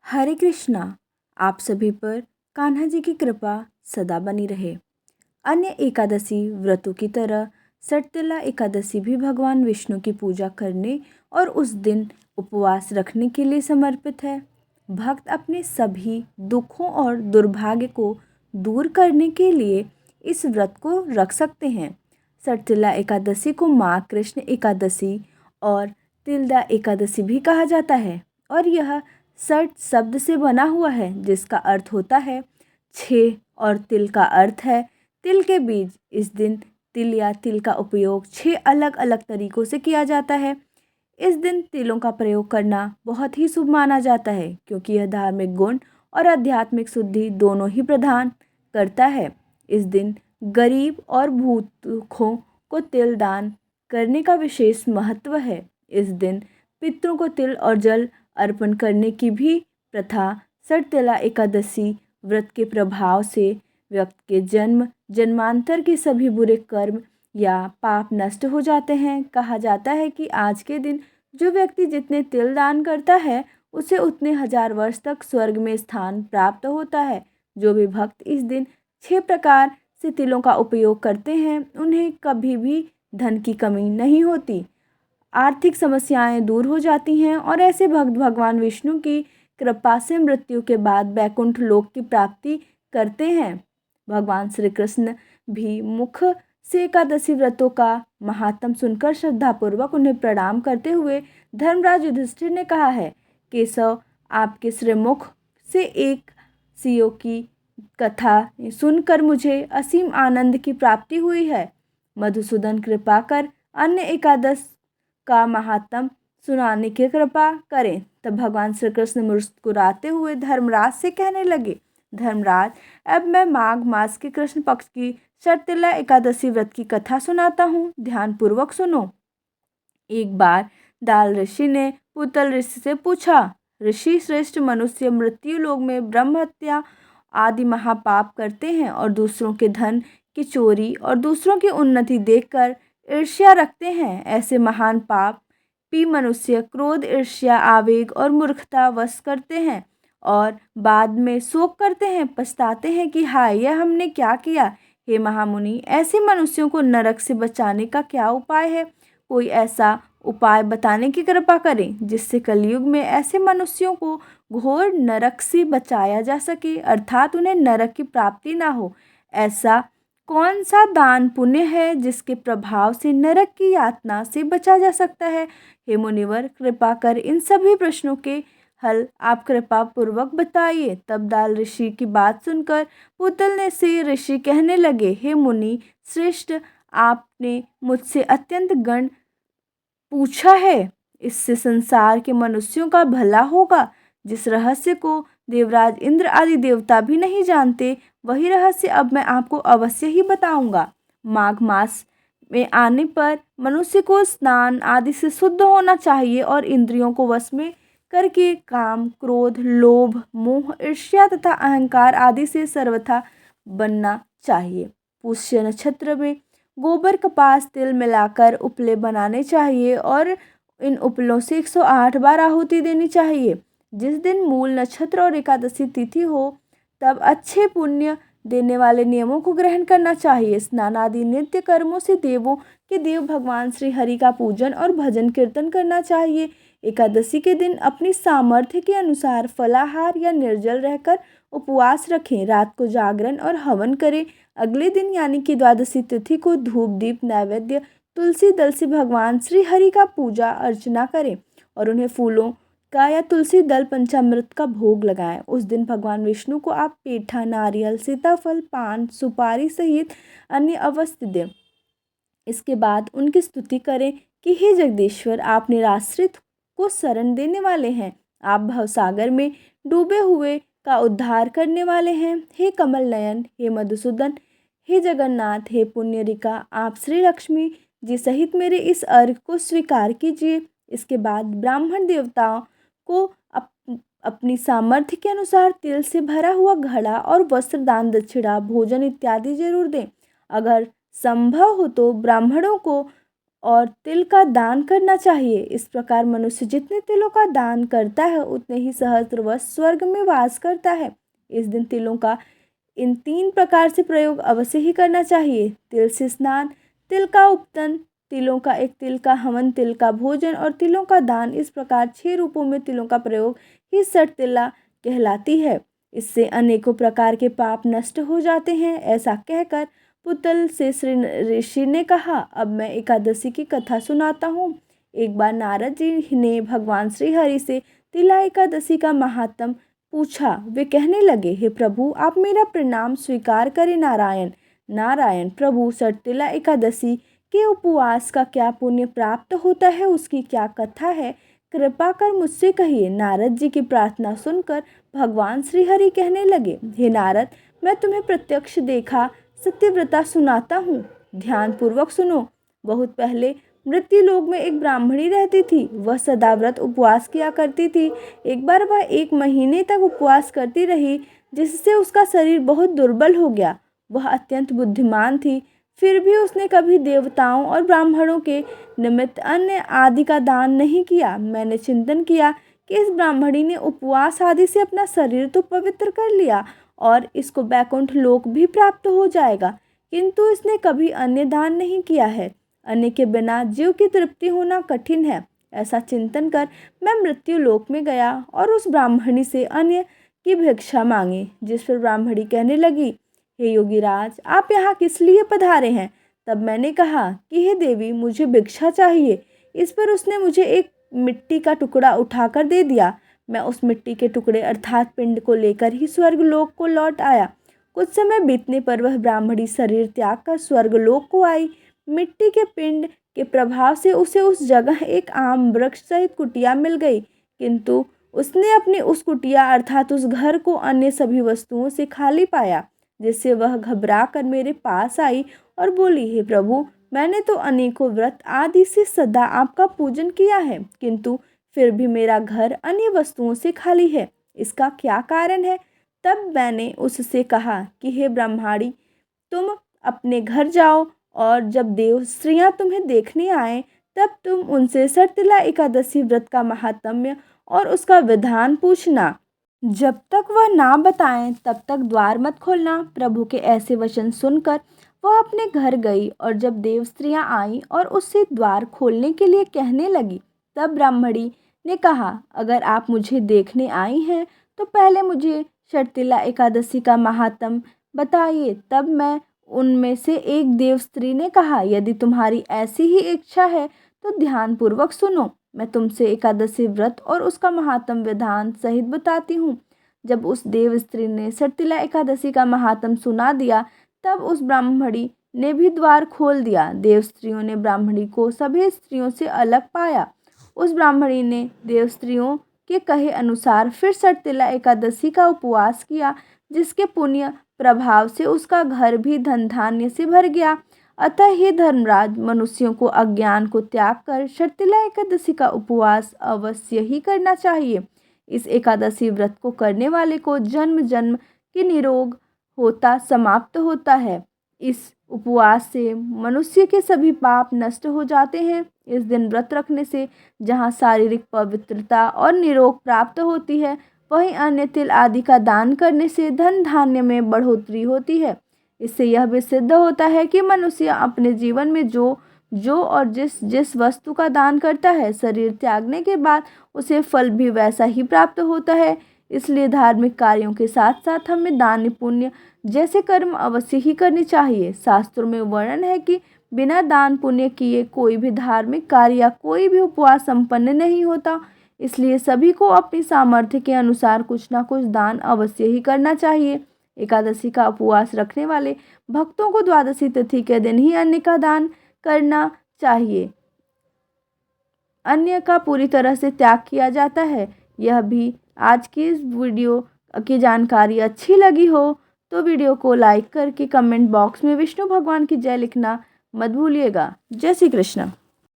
हरे कृष्णा। आप सभी पर कान्हा जी की कृपा सदा बनी रहे। अन्य एकादशी व्रतों की तरह सटतिला एकादशी भी भगवान विष्णु की पूजा करने और उस दिन उपवास रखने के लिए समर्पित है। भक्त अपने सभी दुखों और दुर्भाग्य को दूर करने के लिए इस व्रत को रख सकते हैं। सटतिला एकादशी को माँ कृष्ण एकादशी और तिलदा एकादशी भी कहा जाता है और यह सट शब्द से बना हुआ है जिसका अर्थ होता है 6 और तिल का अर्थ है तिल के बीज। इस दिन तिल या तिल का उपयोग 6 अलग अलग तरीकों से किया जाता है। इस दिन तिलों का प्रयोग करना बहुत ही शुभ माना जाता है क्योंकि यह धार्मिक गुण और आध्यात्मिक शुद्धि दोनों ही प्रदान करता है। इस दिन गरीब और भूखों को तिल दान करने का विशेष महत्व है। इस दिन पितरों को तिल और जल अर्पण करने की भी प्रथा सटतिला एकादशी व्रत के प्रभाव से व्यक्ति के जन्म जन्मांतर के सभी बुरे कर्म या पाप नष्ट हो जाते हैं। कहा जाता है कि आज के दिन जो व्यक्ति जितने तिल दान करता है उसे उतने 1000 वर्ष तक स्वर्ग में स्थान प्राप्त होता है। जो भी भक्त इस दिन 6 प्रकार से तिलों का उपयोग करते हैं उन्हें कभी भी धन की कमी नहीं होती, आर्थिक समस्याएं दूर हो जाती हैं और ऐसे भक्त भगवान विष्णु की कृपा से मृत्यु के बाद वैकुंठ लोक की प्राप्ति करते हैं। भगवान श्री कृष्ण भी मुख से एकादशी व्रतों का महात्म सुनकर श्रद्धापूर्वक उन्हें प्रणाम करते हुए धर्मराज युधिष्ठिर ने कहा है, केशव, आपके श्रीमुख से एक सियों की कथा सुनकर मुझे असीम आनंद की प्राप्ति हुई है। मधुसूदन, कृपा कर अन्य एकादश का महात्म सुनाने की कृपा करें। तब भगवान श्री कृष्ण मुस्कुराते हुए धर्मराज से कहने लगे, धर्मराज, अब मैं माघ मास के कृष्ण पक्ष की सटतिला एकादशी व्रत की कथा सुनाता हूँ, ध्यानपूर्वक सुनो। एक बार दाल ऋषि ने पुतल ऋषि से पूछा, ऋषि श्रेष्ठ मनुष्य मृत्यु लोक में ब्रह्म हत्या आदि महापाप करते हैं और दूसरों के धन की चोरी और दूसरों की उन्नति देखकर ईर्ष्या रखते हैं। ऐसे महान पाप पी मनुष्य क्रोध, ईर्ष्या, आवेग और मूर्खता वश करते हैं और बाद में शोक करते हैं, पछताते हैं कि हाय, यह हमने क्या किया। हे महामुनि, ऐसे मनुष्यों को नरक से बचाने का क्या उपाय है? कोई ऐसा उपाय बताने की कृपा करें जिससे कलयुग में ऐसे मनुष्यों को घोर नरक से बचाया जा सके, अर्थात उन्हें नरक की प्राप्ति ना हो। ऐसा कौन सा दान पुण्य है जिसके प्रभाव से नरक की यातना से बचा जा सकता है? हे मुनिवर, कृपा कर इन सभी प्रश्नों के हल आप कृपा पूर्वक बताइए। तब दाल ऋषि की बात सुनकर पुतल ने से ऋषि कहने लगे, हे मुनि श्रेष्ठ, आपने मुझसे अत्यंत गण पूछा है, इससे संसार के मनुष्यों का भला होगा। जिस रहस्य को देवराज इंद्र आदि देवता भी नहीं जानते, वही रहस्य अब मैं आपको अवश्य ही बताऊंगा। माघ मास में आने पर मनुष्य को स्नान आदि से शुद्ध होना चाहिए और इंद्रियों को वश में करके काम, क्रोध, लोभ, मोह, ईर्ष्या तथा अहंकार आदि से सर्वथा बनना चाहिए। पुष्य नक्षत्र में गोबर, कपास, तिल मिलाकर उपले बनाने चाहिए और इन उपलों से 108 बार आहुति देनी चाहिए। जिस दिन मूल नक्षत्र और एकादशी तिथि हो तब अच्छे पुण्य देने वाले नियमों को ग्रहण करना चाहिए। स्नान आदि नित्य कर्मों से देवों के देव भगवान श्री हरि का पूजन और भजन कीर्तन करना चाहिए। एकादशी के दिन अपनी सामर्थ्य के अनुसार फलाहार या निर्जल रहकर उपवास रखें, रात को जागरण और हवन करें। अगले दिन यानी कि द्वादशी तिथि को धूप, दीप, नैवेद्य, तुलसी दल से भगवान श्री हरि का पूजा अर्चना करें और उन्हें फूलों का या तुलसी दल पंचामृत का भोग लगाएं। उस दिन भगवान विष्णु को आप पेठा, नारियल, सीताफल, पान, सुपारी सहित अन्य अवश्य दें। इसके बाद उनकी स्तुति करें कि हे जगदीश्वर, आप निराश्रित को शरण देने वाले हैं, आप भवसागर में डूबे हुए का उद्धार करने वाले हैं। हे कमल नयन, हे मधुसूदन, हे जगन्नाथ, हे पुण्यरिका, आप श्री लक्ष्मी जी सहित मेरे इस अर्घ को स्वीकार कीजिए। इसके बाद ब्राह्मण देवताओं को अपनी सामर्थ्य के अनुसार तिल से भरा हुआ घड़ा और वस्त्र, दान, दक्षिणा, भोजन इत्यादि जरूर दें। अगर संभव हो तो ब्राह्मणों को और तिल का दान करना चाहिए। इस प्रकार मनुष्य जितने तिलों का दान करता है उतने ही सहस्त्र स्वर्ग में वास करता है। इस दिन तिलों का इन 3 प्रकार से प्रयोग अवश्य ही करना चाहिए। तिल से स्नान, तिल का उपतन, तिलों का एक तिल का हवन, तिल का भोजन और तिलों का दान। इस प्रकार 6 रूपों में तिलों का प्रयोग ही षटतिला कहलाती है। इससे अनेकों प्रकार के पाप नष्ट हो जाते हैं। ऐसा कहकर पुतल से श्री ऋषि ने कहा, अब मैं एकादशी की कथा सुनाता हूँ। एक बार नारद जी ने भगवान श्री हरि से तिला एकादशी का महात्म पूछा। वे कहने लगे, हे प्रभु, आप मेरा प्रणाम स्वीकार करें। नारायण नारायण प्रभु, षटतिला एकादशी के उपवास का क्या पुण्य प्राप्त होता है, उसकी क्या कथा है, कृपा कर मुझसे कहिए। नारद जी की प्रार्थना सुनकर भगवान श्री हरि कहने लगे, हे नारद, मैं तुम्हें प्रत्यक्ष देखा सत्यव्रता सुनाता हूँ, ध्यान पूर्वक सुनो। बहुत पहले मृत्यु लोक में एक ब्राह्मणी रहती थी। वह सदा व्रत उपवास किया करती थी। एक बार वह 1 महीने तक उपवास करती रही, जिससे उसका शरीर बहुत दुर्बल हो गया। वह अत्यंत बुद्धिमान थी, फिर भी उसने कभी देवताओं और ब्राह्मणों के निमित्त अन्न आदि का दान नहीं किया। मैंने चिंतन किया कि इस ब्राह्मणी ने उपवास आदि से अपना शरीर तो पवित्र कर लिया और इसको वैकुंठ लोक भी प्राप्त हो जाएगा, किंतु इसने कभी अन्न दान नहीं किया है। अन्न के बिना जीव की तृप्ति होना कठिन है। ऐसा चिंतन कर मैं मृत्यु लोक में गया और उस ब्राह्मणी से अन्न की भिक्षा मांगी, जिस पर ब्राह्मणी कहने लगी, हे योगीराज, आप यहाँ किस लिए पधारे हैं? तब मैंने कहा कि हे देवी, मुझे भिक्षा चाहिए। इस पर उसने मुझे एक मिट्टी का टुकड़ा उठाकर दे दिया। मैं उस मिट्टी के टुकड़े अर्थात पिंड को लेकर ही स्वर्गलोक को लौट आया। कुछ समय बीतने पर वह ब्राह्मणी शरीर त्याग कर स्वर्गलोक को आई। मिट्टी के पिंड के प्रभाव से उसे उस जगह एक आम वृक्ष सहित कुटिया मिल गई, किंतु उसने अपनी उस कुटिया अर्थात उस घर को अन्य सभी वस्तुओं से खाली पाया, जिससे वह घबरा कर मेरे पास आई और बोली, हे प्रभु, मैंने तो अनेकों व्रत आदि से सदा आपका पूजन किया है, किंतु फिर भी मेरा घर अन्य वस्तुओं से खाली है। इसका क्या कारण है? तब मैंने उससे कहा कि हे ब्रह्माणी, तुम अपने घर जाओ और जब देव स्त्रियां तुम्हें देखने आए तब तुम उनसे षटतिला एकादशी व्रत का महात्म्य और उसका विधान पूछना। जब तक वह ना बताएं तब तक द्वार मत खोलना। प्रभु के ऐसे वचन सुनकर वह अपने घर गई और जब देव स्त्रियां आईं और उससे द्वार खोलने के लिए कहने लगी, तब ब्राह्मणी ने कहा, अगर आप मुझे देखने आई हैं तो पहले मुझे षटतिला एकादशी का महात्म बताइए। तब मैं उनमें से एक देव स्त्री ने कहा, यदि तुम्हारी ऐसी ही इच्छा है तो ध्यानपूर्वक सुनो। मैं तुमसे एकादशी व्रत और उसका महात्म विधान सहित बताती हूँ। जब उस देव स्त्री ने षटतिला एकादशी का महात्म सुना दिया तब उस ब्राह्मणी ने भी द्वार खोल दिया। देव स्त्रियों ने ब्राह्मणी को सभी स्त्रियों से अलग पाया। उस ब्राह्मणी ने देव स्त्रियों के कहे अनुसार फिर षटतिला एकादशी का उपवास किया, जिसके पुण्य प्रभाव से उसका घर भी धन धान्य से भर गया। अतः हे धर्मराज, मनुष्यों को अज्ञान को त्याग कर षटतिला एकादशी का उपवास अवश्य ही करना चाहिए। इस एकादशी व्रत को करने वाले को जन्म जन्म के निरोग होता समाप्त होता है। इस उपवास से मनुष्य के सभी पाप नष्ट हो जाते हैं। इस दिन व्रत रखने से जहाँ शारीरिक पवित्रता और निरोग प्राप्त होती है, वहीं अन्य तिल आदि का दान करने से धन धान्य में बढ़ोतरी होती है। इससे यह भी सिद्ध होता है कि मनुष्य अपने जीवन में जो और जिस जिस वस्तु का दान करता है, शरीर त्यागने के बाद उसे फल भी वैसा ही प्राप्त होता है। इसलिए धार्मिक कार्यों के साथ साथ हमें दान पुण्य जैसे कर्म अवश्य ही करने चाहिए। शास्त्रों में वर्णन है कि बिना दान पुण्य किए कोई भी धार्मिक कार्य या कोई भी उपवास संपन्न नहीं होता। इसलिए सभी को अपनी सामर्थ्य के अनुसार कुछ ना कुछ दान अवश्य ही करना चाहिए। एकादशी का उपवास रखने वाले भक्तों को द्वादशी तिथि के दिन ही अन्न का दान करना चाहिए। अन्न का पूरी तरह से त्याग किया जाता है। यह भी आज की इस वीडियो की जानकारी अच्छी लगी हो तो वीडियो को लाइक करके कमेंट बॉक्स में विष्णु भगवान की जय लिखना मत भूलिएगा। जय श्री कृष्ण।